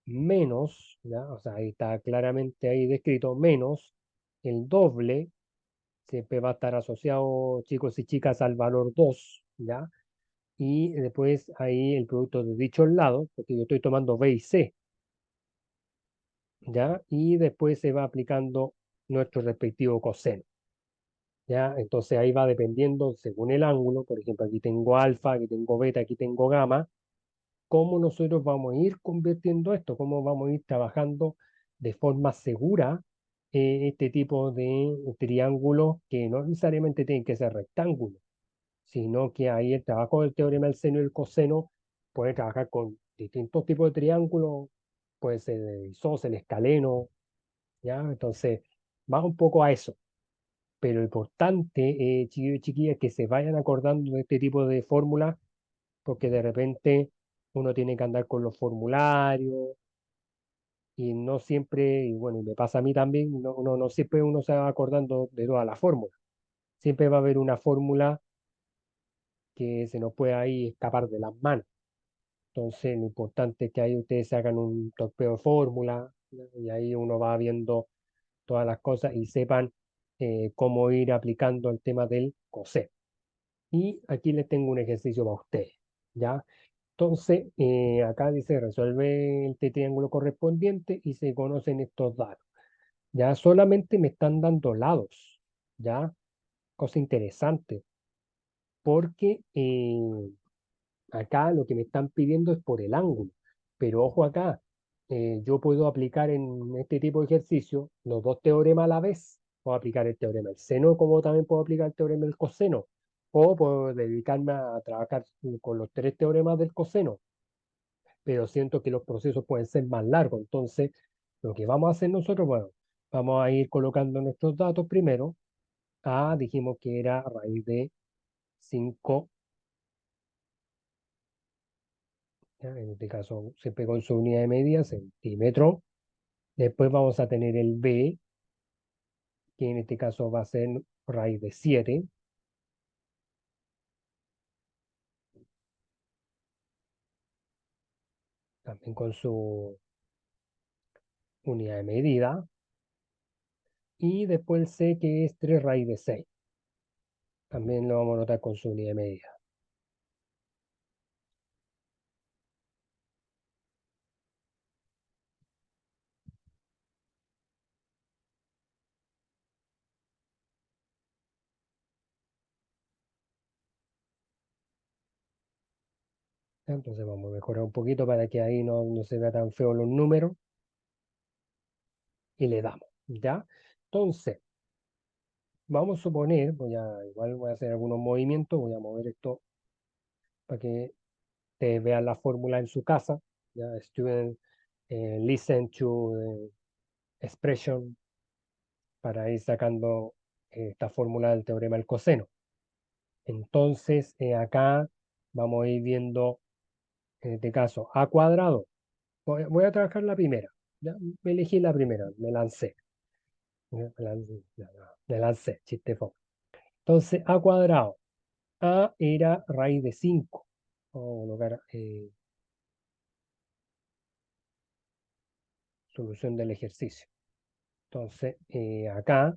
menos, ¿ya? O sea, ahí está claramente ahí descrito, menos el doble, siempre va a estar asociado, chicos y chicas, al valor 2, ¿ya? y después ahí el producto de dichos lados, porque yo estoy tomando B y C, ¿ya? Y después se va aplicando nuestro respectivo coseno, ¿ya? Entonces ahí va dependiendo según el ángulo, por ejemplo, aquí tengo alfa, aquí tengo beta, aquí tengo gamma, cómo nosotros vamos a ir convirtiendo esto, cómo vamos a ir trabajando de forma segura este tipo de triángulos que no necesariamente tienen que ser rectángulos, sino que ahí el trabajo del teorema del seno y el coseno puede trabajar con distintos tipos de triángulos, puede ser el isósceles, el escaleno, ¿ya? Entonces, va un poco a eso. Pero lo importante, chiquillos y chiquillas, es que se vayan acordando de este tipo de fórmulas, porque de repente uno tiene que andar con los formularios y no siempre, y bueno, y me pasa a mí también, no siempre uno se va acordando de todas las fórmulas. Siempre va a haber una fórmula que se nos puede ahí escapar de las manos. Entonces, lo importante es que ahí ustedes se hagan un torpeo de fórmula, ¿no? Y ahí uno va viendo todas las cosas y sepan cómo ir aplicando el tema del coser. Y aquí les tengo un ejercicio para ustedes, ¿ya? Entonces, acá dice resuelve este triángulo correspondiente y se conocen estos datos. Ya solamente me están dando lados, ¿ya? Cosa interesante, porque acá lo que me están pidiendo es por el ángulo. Pero ojo acá, yo puedo aplicar en este tipo de ejercicio los dos teoremas a la vez. Puedo aplicar el teorema del seno, como también puedo aplicar el teorema del coseno. O puedo dedicarme a trabajar con los tres teoremas del coseno. Pero siento que los procesos pueden ser más largos. Entonces, lo que vamos a hacer nosotros, bueno, vamos a ir colocando nuestros datos primero. A, dijimos que era raíz de 5, en este caso siempre con su unidad de medida, centímetro. Después vamos a tener el B, que en este caso va a ser raíz de 7, también con su unidad de medida. Y después el C, que es 3 raíz de 6. También lo vamos a notar con su unidad de medida. Entonces vamos a mejorar un poquito para que ahí no se vea tan feo los números y le damos, ¿ya? Entonces, vamos a suponer, igual voy a hacer algunos movimientos, voy a mover esto para que vean la fórmula en su casa, ¿ya? Student, listen to the expression para ir sacando esta fórmula del teorema del coseno. Entonces, acá vamos a ir viendo, en este caso, a cuadrado. Voy a trabajar la primera. ¿Ya? Me elegí la primera, me lancé. Me lancé, chiste fue. Entonces, a cuadrado. A era raíz de 5. Vamos a colocar solución del ejercicio. Entonces, acá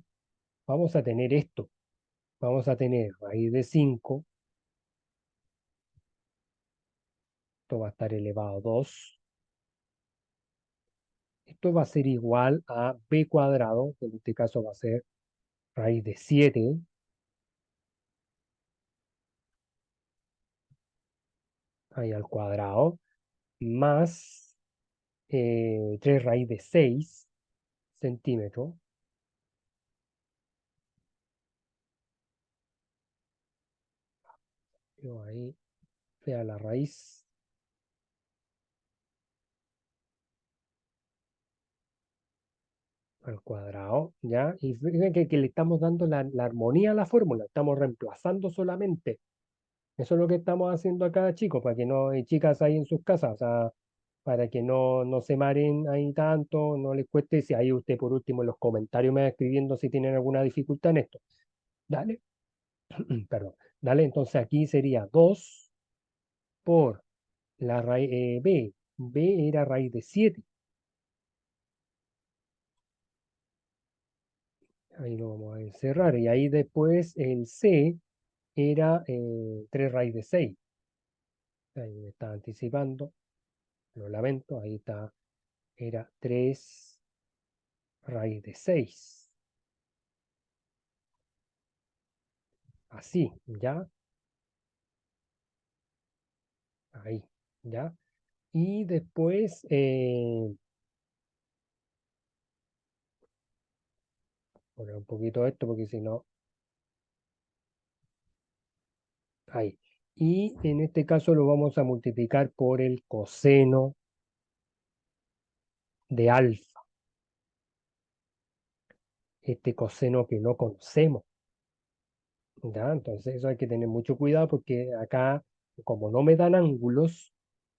vamos a tener esto. Vamos a tener raíz de 5. Esto va a estar elevado a 2. Esto va a ser igual a b cuadrado, que en este caso va a ser raíz de 7 ahí al cuadrado, más 3 raíz de 6 centímetros. Yo ahí vea la raíz al cuadrado, ¿ya? Y fíjense que le estamos dando la armonía a la fórmula, estamos reemplazando solamente. Eso es lo que estamos haciendo acá, chicos, para que no, chicas ahí en sus casas, o sea, para que no se maren ahí tanto, no les cueste. Si ahí usted por último en los comentarios me va escribiendo si tienen alguna dificultad en esto. Dale, perdón, dale, entonces aquí sería 2 por la raíz B. B era raíz de 7. Ahí lo vamos a encerrar. Y ahí después el C era 3 raíz de 6. Ahí me está anticipando, lo lamento, ahí está, era 3 raíz de 6. Así, ¿ya? Ahí, ¿ya? Y después, poner un poquito esto porque si no, ahí. Y en este caso lo vamos a multiplicar por el coseno de alfa, este coseno que no conocemos, ¿ya? Entonces eso hay que tener mucho cuidado porque acá, como no me dan ángulos,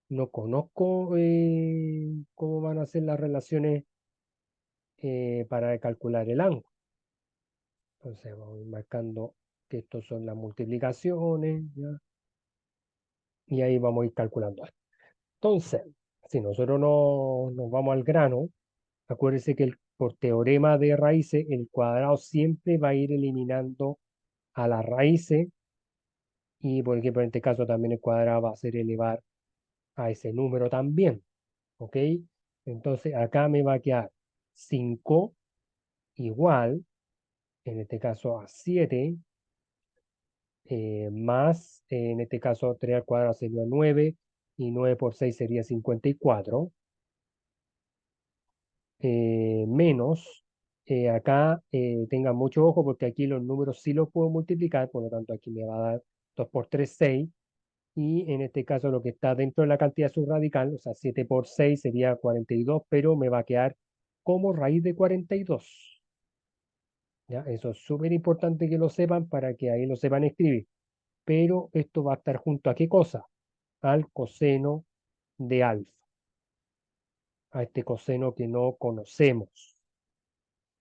no conozco cómo van a ser las relaciones para calcular el ángulo. Entonces vamos marcando que estos son las multiplicaciones, ¿ya? Y ahí vamos a ir calculando esto. Entonces, si nosotros nos vamos al grano, acuérdense que por teorema de raíces, el cuadrado siempre va a ir eliminando a las raíces y, por ejemplo, en este caso también el cuadrado va a ser elevar a ese número también, ¿ok? Entonces acá me va a quedar 5 igual, en este caso a 7, más, en este caso 3 al cuadrado sería 9 y 9 por 6 sería 54, menos, acá tengan mucho ojo porque aquí los números sí los puedo multiplicar, por lo tanto aquí me va a dar 2 por 3 6, y en este caso lo que está dentro de la cantidad subradical, o sea, 7 por 6 sería 42, pero me va a quedar como raíz de 42. ¿Ya? Eso es súper importante que lo sepan para que ahí lo sepan escribir. Pero esto va a estar junto a qué cosa? Al coseno de alfa, a este coseno que no conocemos.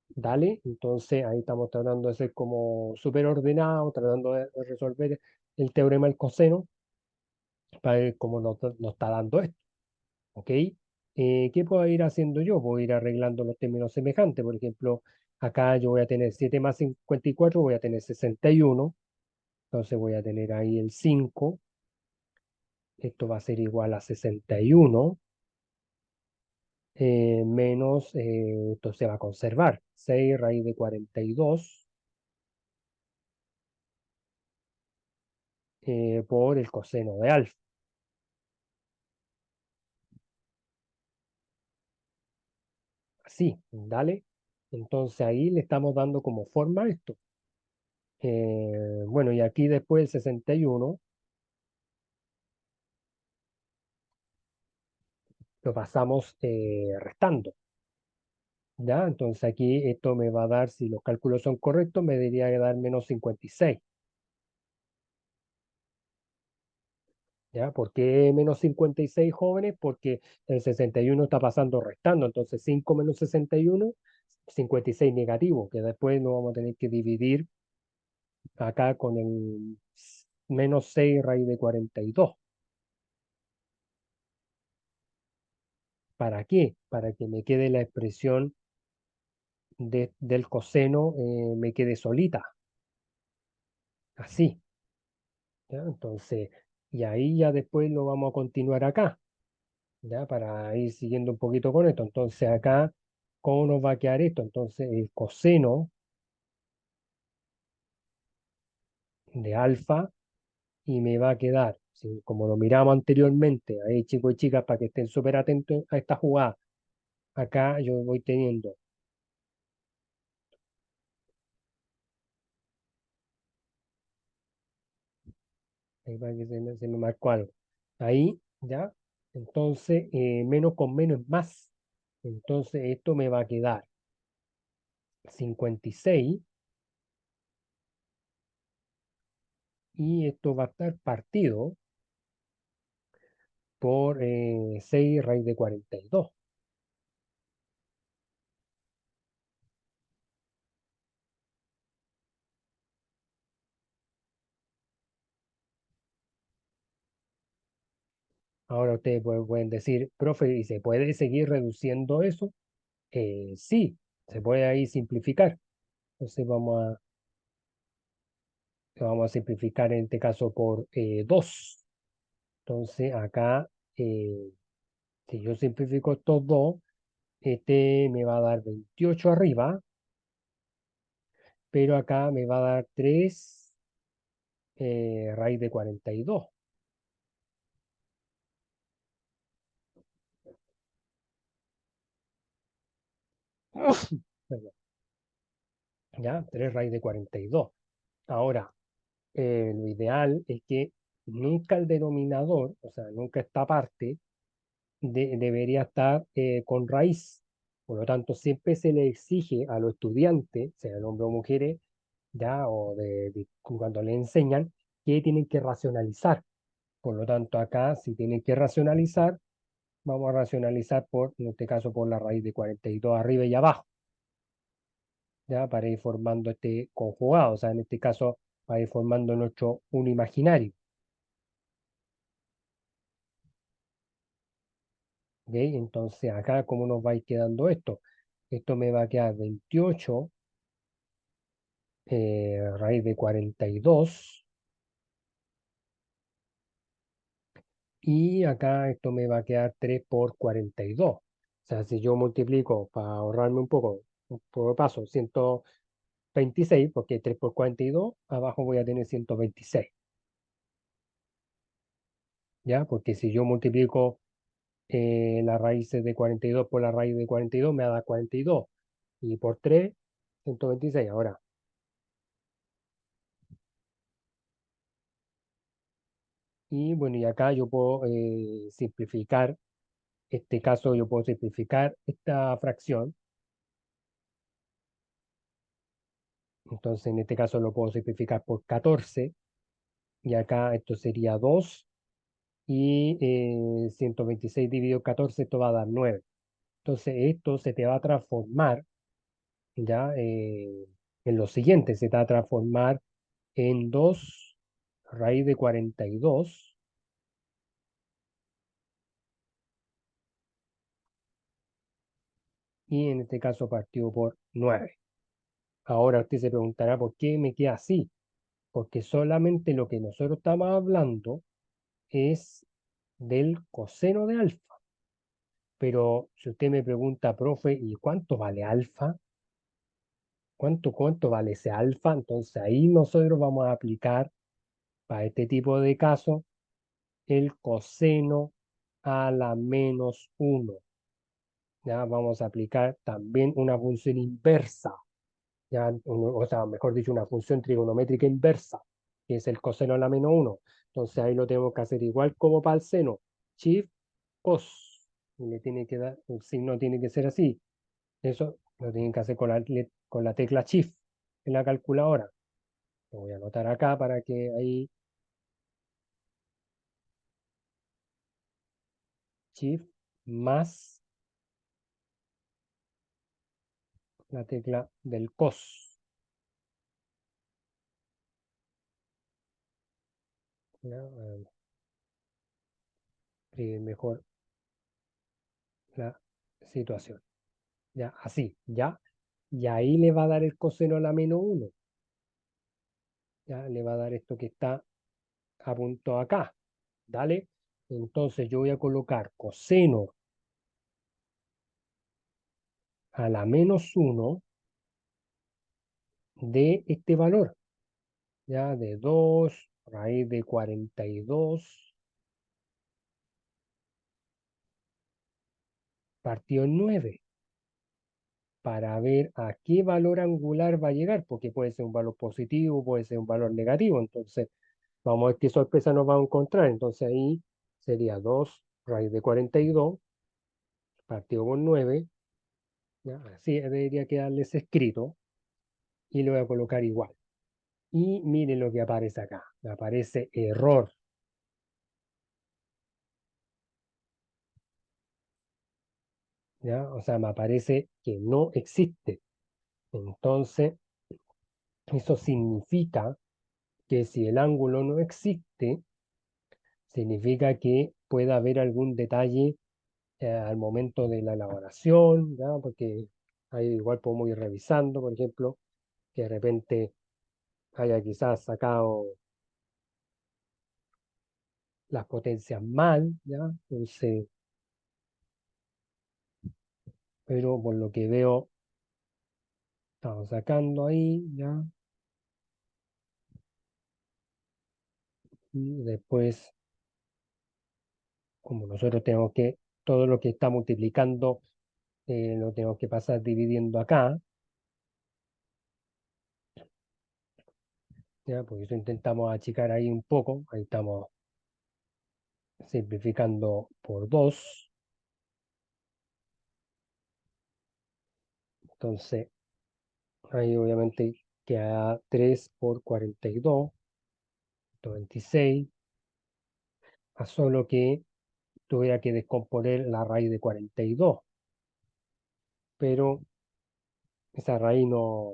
¿Dale? Entonces ahí estamos tratando de ser como súper ordenado, tratando de resolver el teorema del coseno para ver cómo nos está dando esto. ¿Ok? ¿Qué puedo ir haciendo yo? Voy a ir arreglando los términos semejantes. Por ejemplo, acá yo voy a tener 7 más 54, voy a tener 61. Entonces voy a tener ahí el 5. Esto va a ser igual a 61, menos, esto se va a conservar. 6 raíz de 42 por el coseno de alfa. Así, ¿dale? Entonces ahí le estamos dando como forma a esto. Bueno, y aquí después el 61 lo pasamos restando, ¿ya? Entonces aquí esto me va a dar, si los cálculos son correctos, me debería de dar menos 56, ¿ya? ¿Por qué menos 56 jóvenes? Porque el 61 está pasando restando, entonces 5 menos 61, 56 negativo, que después lo vamos a tener que dividir acá con el menos 6 raíz de 42. ¿Para qué? Para que me quede la expresión del coseno, me quede solita, así, ¿ya? Entonces, y ahí ya después lo vamos a continuar acá, ¿ya? Para ir siguiendo un poquito con esto. Entonces acá, ¿cómo nos va a quedar esto? Entonces el coseno de alfa y me va a quedar, como lo miramos anteriormente, ahí chicos y chicas, para que estén súper atentos a esta jugada, acá yo voy teniendo, ahí para que se me marcó algo, ahí, ¿ya? Entonces, menos con menos es más. Entonces esto me va a quedar 56 y esto va a estar partido por 6 raíz de 42. Ahora ustedes pueden decir, profe, ¿y se puede seguir reduciendo eso? Sí, se puede ahí simplificar. Entonces vamos a simplificar en este caso por 2. Entonces acá, si yo simplifico estos dos, este me va a dar 28 arriba, pero acá me va a dar 3 raíz de 42. Perdón, ¿ya? 3 raíz de 42. Ahora, lo ideal es que nunca el denominador, o sea, nunca esta parte, debería estar con raíz. Por lo tanto, siempre se le exige a los estudiantes, sean hombres o mujeres, ya, o cuando le enseñan, que tienen que racionalizar. Por lo tanto, acá, si tienen que racionalizar, vamos a racionalizar por, en este caso, por la raíz de 42 arriba y abajo, ya, para ir formando este conjugado, o sea, en este caso, para ir formando nuestro uno imaginario. ¿Ok? Entonces, acá, ¿cómo nos va a ir quedando esto? Esto me va a quedar 28 raíz de 42 y acá esto me va a quedar 3 por 42. O sea, si yo multiplico para ahorrarme un poco de paso, 126, porque 3 por 42, abajo voy a tener 126, ¿ya? Porque si yo multiplico las raíces de 42 por la raíz de 42, me da 42. Y por 3, 126. Ahora, y bueno, y acá yo puedo simplificar este caso, yo puedo simplificar esta fracción. Entonces, en este caso lo puedo simplificar por 14 y acá esto sería 2 y 126 dividido 14, esto va a dar 9. Entonces, esto se te va a transformar ya en lo siguiente, se te va a transformar en 2 raíz de 42 y en este caso partido por 9. Ahora usted se preguntará por qué me queda así, porque solamente lo que nosotros estamos hablando es del coseno de alfa. Pero si usted me pregunta, profe, ¿y cuánto vale alfa? ¿Cuánto vale ese alfa? Entonces ahí nosotros vamos a aplicar para este tipo de casos el coseno a la menos uno. Ya vamos a aplicar también una función inversa, ya, o sea, mejor dicho, una función trigonométrica inversa, que es el coseno a la menos uno. Entonces ahí lo tenemos que hacer igual como para el seno, shift cos. Y le tiene que dar, el signo tiene que ser así. Eso lo tienen que hacer con la tecla Shift en la calculadora. Lo voy a anotar acá para que ahí Shift más la tecla del cos. ¿Ya? Escribir mejor la situación. Ya, así, ya. Y ahí le va a dar el coseno a la menos uno. Ya, le va a dar esto que está a punto acá. Dale. Entonces yo voy a colocar coseno a la menos uno de este valor. Ya, de 2 raíz de 42 partido en 9 para ver a qué valor angular va a llegar, porque puede ser un valor positivo, puede ser un valor negativo. Entonces, vamos a ver qué sorpresa nos va a encontrar. Entonces, ahí sería 2 raíz de 42 partido con 9. ¿Ya? Así debería quedarles escrito y lo voy a colocar igual. Y miren lo que aparece acá. Me aparece error. ¿Ya? O sea, me aparece que no existe. Entonces, eso significa que si el ángulo no existe, significa que puede haber algún detalle al momento de la elaboración, ¿ya? Porque ahí igual podemos ir revisando, por ejemplo, que de repente haya quizás sacado las potencias mal, ¿ya? Entonces, pero por lo que veo, estamos sacando ahí, ¿ya? Y después, como nosotros tenemos que, todo lo que está multiplicando, lo tenemos que pasar dividiendo acá, ¿ya? Por eso intentamos achicar ahí un poco, ahí estamos simplificando por 2, entonces ahí obviamente queda 3 por 42, 26, a solo que tuviera que descomponer la raíz de 42, pero esa raíz no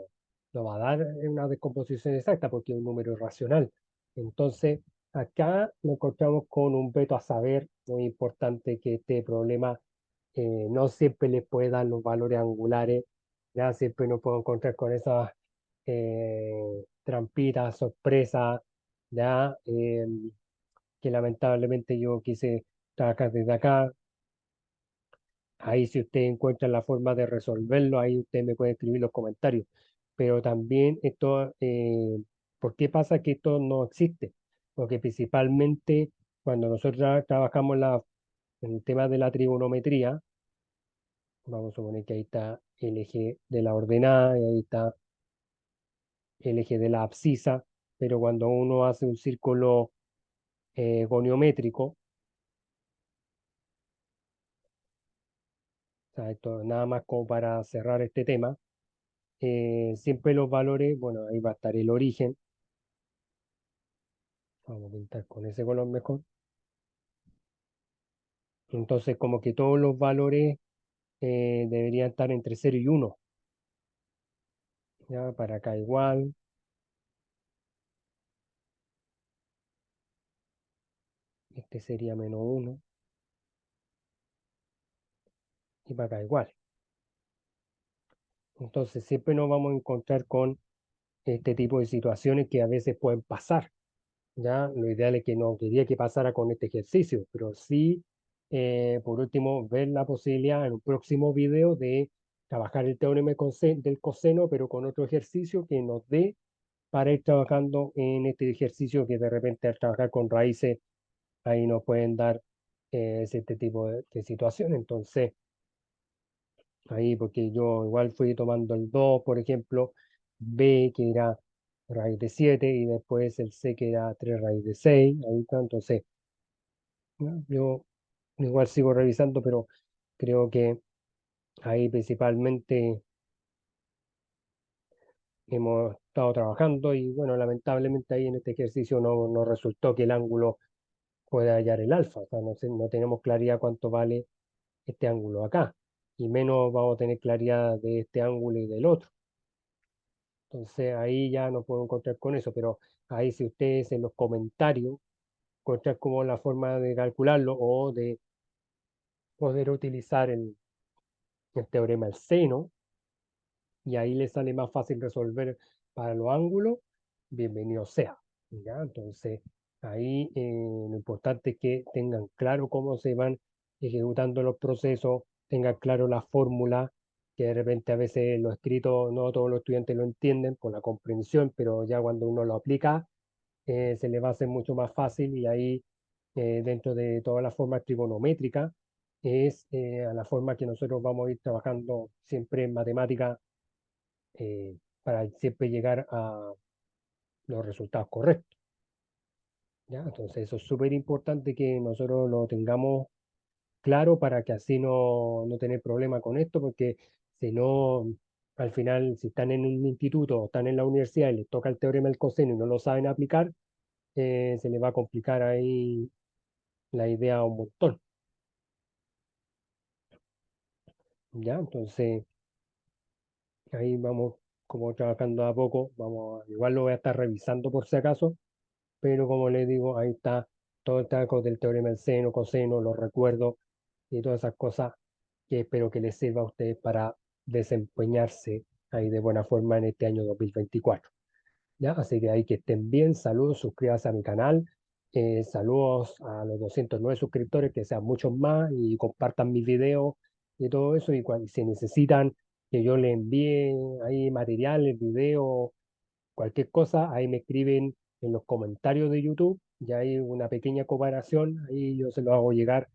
va a dar una descomposición exacta porque es un número irracional. Entonces, acá nos encontramos con un veto a saber, muy importante que este problema no siempre le puede dar los valores angulares, ya siempre nos puedo encontrar con esas trampitas, sorpresas, ya que lamentablemente yo quise trabajar desde acá. Ahí si usted encuentra la forma de resolverlo, ahí usted me puede escribir los comentarios. Pero también esto, ¿por qué pasa que esto no existe? Porque principalmente cuando nosotros trabajamos en el tema de la trigonometría, vamos a suponer que ahí está el eje de la ordenada y ahí está el eje de la abscisa, pero cuando uno hace un círculo goniométrico, o sea, esto nada más como para cerrar este tema, siempre los valores, bueno, ahí va a estar el origen. Vamos a pintar con ese color mejor. Entonces, como que todos los valores deberían estar entre 0 y 1. ¿Ya? Para acá igual. Este sería -1. Y para acá igual. Entonces, siempre nos vamos a encontrar con este tipo de situaciones que a veces pueden pasar. ¿Ya? Lo ideal es que no quería que pasara con este ejercicio, pero sí, por último, ver la posibilidad en un próximo video de trabajar el teorema del coseno, pero con otro ejercicio que nos dé para ir trabajando en este ejercicio que de repente al trabajar con raíces ahí nos pueden dar este tipo de situación. Entonces, ahí porque yo igual fui tomando el 2 por ejemplo, B que era raíz de 7 y después el C que era 3 raíz de 6 ahí está. Entonces, ¿no? Yo igual sigo revisando, pero creo que ahí principalmente hemos estado trabajando y bueno, lamentablemente ahí en este ejercicio no resultó que el ángulo puede hallar el alfa. O sea, no tenemos claridad cuánto vale este ángulo acá. Y menos vamos a tener claridad de este ángulo y del otro. Entonces ahí ya no puedo encontrar con eso. Pero ahí si ustedes en los comentarios encuentran como la forma de calcularlo o de poder utilizar el teorema del seno y ahí les sale más fácil resolver para los ángulos, bienvenido sea. ¿Ya? Entonces, ahí lo importante es que tengan claro cómo se van ejecutando los procesos, tengan claro la fórmula, que de repente a veces lo escrito no todos los estudiantes lo entienden por la comprensión, pero ya cuando uno lo aplica, se le va a hacer mucho más fácil y ahí dentro de todas las formas trigonométricas es a la forma que nosotros vamos a ir trabajando siempre en matemática para siempre llegar a los resultados correctos. ¿Ya? Entonces eso es súper importante que nosotros lo tengamos claro para que así no tener problema con esto, porque si no, al final, si están en un instituto o están en la universidad y les toca el teorema del coseno y no lo saben aplicar, se les va a complicar ahí la idea un montón. ¿Ya? Entonces ahí vamos como trabajando a poco, igual lo voy a estar revisando por si acaso, pero como les digo, ahí está todo el trabajo del teorema del seno, coseno, los recuerdos y todas esas cosas que espero que les sirva a ustedes para desempeñarse ahí de buena forma en este año 2024. ¿Ya? Así que ahí que estén bien, saludos, suscríbanse a mi canal Saludos a los 209 suscriptores, que sean muchos más y compartan mis videos y todo eso. Y si necesitan que yo les envíe ahí materiales, videos, cualquier cosa, ahí me escriben en los comentarios de YouTube. Ya hay una pequeña cooperación, ahí yo se lo hago llegar,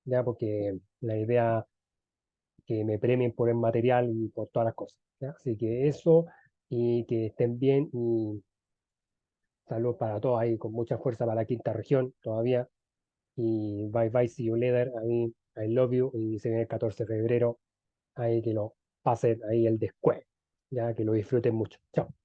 ya porque la idea que me premien por el material y por todas las cosas. ¿Ya? Así que eso, y que estén bien y salud para todos ahí, con mucha fuerza para la quinta región todavía. Y bye bye, see you later, ahí, I love you, y se viene el 14 de febrero, ahí que lo pasen ahí el después, ya que lo disfruten mucho. Chao.